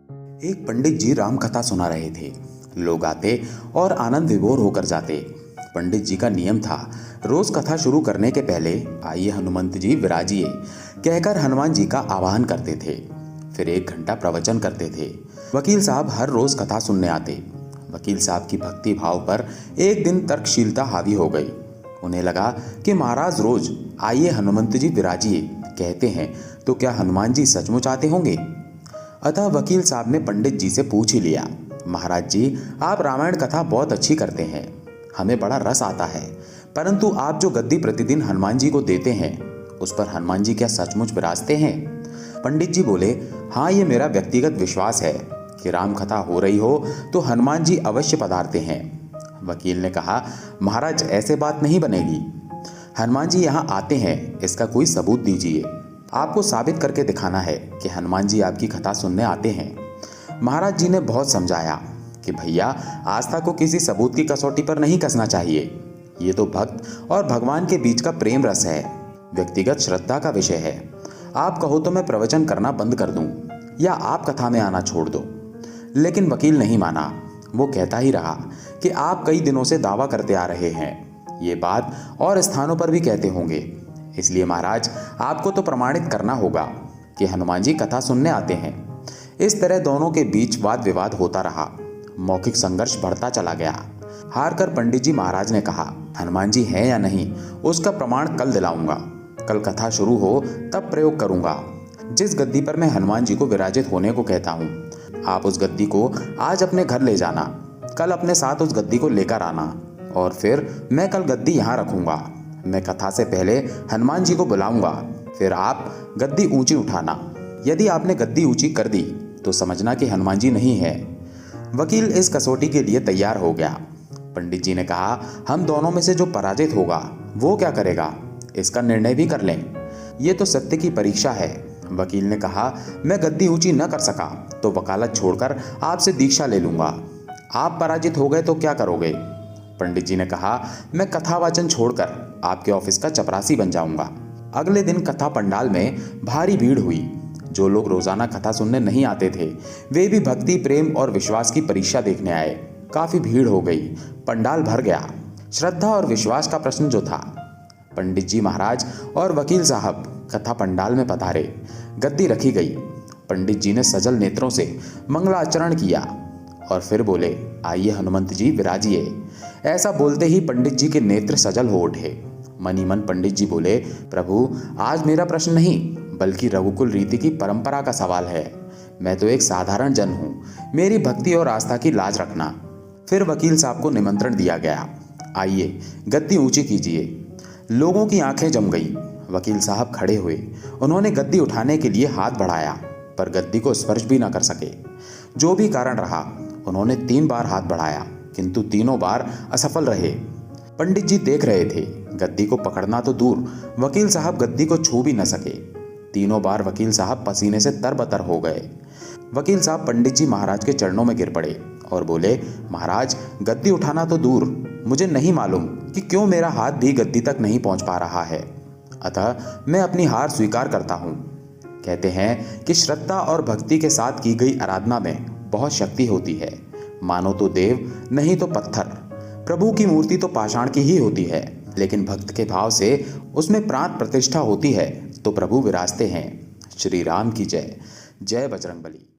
एक पंडित जी राम कथा सुना रहे थे। लोग आते और आनंद विभोर होकर जाते। पंडित जी का नियम था, रोज कथा शुरू करने के पहले आइए हनुमंत जी विराजिए कहकर हनुमान जी का आवाहन करते थे। फिर 1 घंटा प्रवचन करते थे। वकील साहब हर रोज कथा सुनने आते। वकील साहब की भक्ति भाव पर एक दिन तर्कशीलता हावी हो गई। उन्हें लगा कि महाराज रोज आइए हनुमंत जी विराजिए कहते हैं, तो क्या हनुमान जी सचमुच आते होंगे? अतः वकील साहब ने पंडित जी से पूछ ही लिया, महाराज जी आप रामायण कथा बहुत अच्छी करते हैं, हमें बड़ा रस आता है, परंतु आप जो गद्दी प्रतिदिन हनुमान जी को देते हैं उस पर हनुमान जी क्या सचमुच विराजते हैं? पंडित जी बोले, हाँ, ये मेरा व्यक्तिगत विश्वास है कि राम कथा हो रही हो तो हनुमान जी अवश्य पधारते हैं। वकील ने कहा, महाराज ऐसे बात नहीं बनेगी। हनुमान जी यहाँ आते हैं, इसका कोई सबूत दीजिए। आपको साबित करके दिखाना है कि हनुमान जी आपकी कथा सुनने आते हैं। महाराज जी ने बहुत समझाया कि भैया आस्था को किसी सबूत की कसौटी पर नहीं कसना चाहिए। ये तो भक्त और भगवान के बीच का प्रेम रस है, व्यक्तिगत श्रद्धा का विषय है। आप कहो तो मैं प्रवचन करना बंद कर दूं या आप कथा में आना छोड़ दो। लेकिन वकील नहीं माना। वो कहता ही रहा कि आप कई दिनों से दावा करते आ रहे हैं, ये बात और स्थानों पर भी कहते होंगे, इसलिए महाराज आपको तो प्रमाणित करना होगा कि हनुमान जी कथा सुनने आते हैं। इस तरह दोनों के बीच वाद विवाद होता रहा। मौखिक संघर्ष बढ़ता चला गया। हार कर पंडित जी महाराज ने कहा, हनुमान जी हैं या नहीं उसका प्रमाण कल दिलाऊंगा। कल कथा शुरू हो तब प्रयोग करूंगा। जिस गद्दी पर मैं हनुमान जी को विराजित होने को कहता हूँ, आप उस गद्दी को आज अपने घर ले जाना, कल अपने साथ उस गद्दी को लेकर आना और फिर मैं कल गद्दी यहाँ रखूंगा। मैं कथा से पहले हनुमान जी को बुलाऊंगा, फिर आप गद्दी ऊंची उठाना। यदि आपने गद्दी ऊंची कर दी तो समझना कि हनुमान जी नहीं है। वकील इस कसौटी के लिए तैयार हो गया। पंडित जी ने कहा, हम दोनों में से जो पराजित होगा वो क्या करेगा, इसका निर्णय भी कर लें। ये तो सत्य की परीक्षा है। वकील ने कहा, मैं गद्दी ऊंची न कर सका तो वकालत छोड़कर आपसे दीक्षा ले लूंगा। आप पराजित हो गए तो क्या करोगे? पंडित जी ने कहा, मैं कथावाचन छोड़कर आपके ऑफिस का चपरासी बन जाऊंगा। अगले दिन कथा पंडाल में भारी भीड़ हुई। जो लोग रोजाना कथा सुनने नहीं आते थे वे भी भक्ति, प्रेम और विश्वास की परीक्षा देखने आए। काफी भीड़ हो गई, पंडाल भर गया। श्रद्धा और विश्वास का प्रश्न जो था। पंडित जी महाराज और वकील साहब कथा पंडाल में पधारे। गद्दी रखी गई। पंडित जी ने सजल नेत्रों से मंगलाचरण किया और फिर बोले, आइए हनुमंत जी विराजिए। ऐसा बोलते ही पंडित जी के नेत्र सजल हो उठे। मन ही मन पंडित जी बोले, प्रभु आज मेरा प्रश्न नहीं बल्कि रघुकुल रीति की परंपरा का सवाल है। मैं तो एक साधारण जन हूँ, मेरी भक्ति और आस्था की लाज रखना। फिर वकील साहब को निमंत्रण दिया गया, आइए गद्दी ऊंची कीजिए। लोगों की आंखें जम गईं। वकील साहब खड़े हुए। उन्होंने गद्दी उठाने के लिए हाथ बढ़ाया पर गद्दी को स्पर्श भी ना कर सके। जो भी कारण रहा, उन्होंने 3 बार हाथ बढ़ाया किंतु तीनों बार असफल रहे। पंडित जी देख रहे थे। गद्दी को पकड़ना तो दूर, वकील साहब गद्दी को छू भी न सके। तीनों बार वकील साहब पसीने से तरबतर हो गए। वकील साहब पंडित जी महाराज के चरणों में गिर पड़े और बोले, महाराज गद्दी उठाना तो दूर, मुझे नहीं मालूम कि क्यों मेरा हाथ भी गद्दी तक नहीं पहुंच पा रहा है, अतः मैं अपनी हार स्वीकार करता हूं। कहते हैं कि श्रद्धा और भक्ति के साथ की गई आराधना में बहुत शक्ति होती है। मानो तो देव, नहीं तो पत्थर। प्रभु की मूर्ति तो पाषाण की ही होती है, लेकिन भक्त के भाव से उसमें प्राण प्रतिष्ठा होती है तो प्रभु विराजते हैं। श्री राम की जय। जय बजरंगबली।